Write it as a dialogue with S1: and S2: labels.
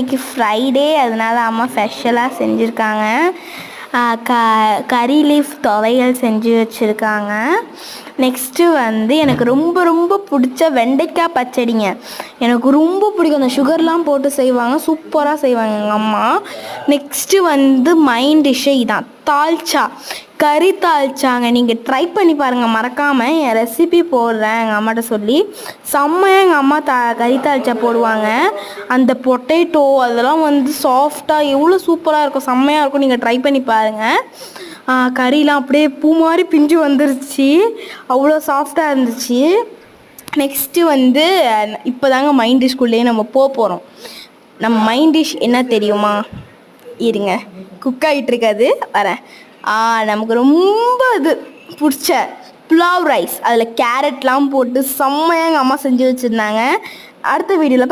S1: இன்றைக்கி ஃப்ரைடே, அதனால அம்மா ஸ்பெஷலாக செஞ்சுருக்காங்க. கறி லீஃப் துவையல் செஞ்சு வச்சுருக்காங்க. நெக்ஸ்ட்டு வந்து எனக்கு ரொம்ப ரொம்ப பிடிச்ச வெண்டைக்காய் பச்சடிங்க. எனக்கு ரொம்ப பிடிக்கும். அந்த சுகர்லாம் போட்டு செய்வாங்க, சூப்பராக செய்வாங்க எங்கள் அம்மா. நெக்ஸ்ட்டு வந்து மைண்ட் டிஷ்ஷு இதான், தால்ச்சா, கறி தால்ச்சாங்க. நீங்கள் ட்ரை பண்ணி பாருங்கள் மறக்காமல். என் ரெசிபி போடுறேன் எங்கள் அம்மாட்ட சொல்லி. செம்மையாக எங்கள் அம்மா கறி தால்ச்சா போடுவாங்க. அந்த பொட்டேட்டோ அதெல்லாம் வந்து சாஃப்டாக எவ்வளோ சூப்பராக இருக்கும், செம்மையாக இருக்கும். நீங்கள் ட்ரை பண்ணி பாருங்கள். கறிலாம் அப்படியே பூ மாதிரி பிஞ்சு வந்துருச்சு, அவ்வளோ சாஃப்டாக இருந்துச்சு. நெக்ஸ்ட்டு வந்து இப்போ தாங்க மைண்ட் டிஷ்குள்ளேயே நம்ம போகிறோம். நம்ம மைண்ட் டிஷ் என்ன தெரியுமா? இருங்க, குக் ஆகிட்டுருக்காது, வரேன். நமக்கு ரொம்ப இது பிடிச்ச புலாவ் ரைஸ், அதில் கேரட்லாம் போட்டு செம்மையாக எங்கள் அம்மா செஞ்சு வச்சுருந்தாங்க. அடுத்த வீடியோவில்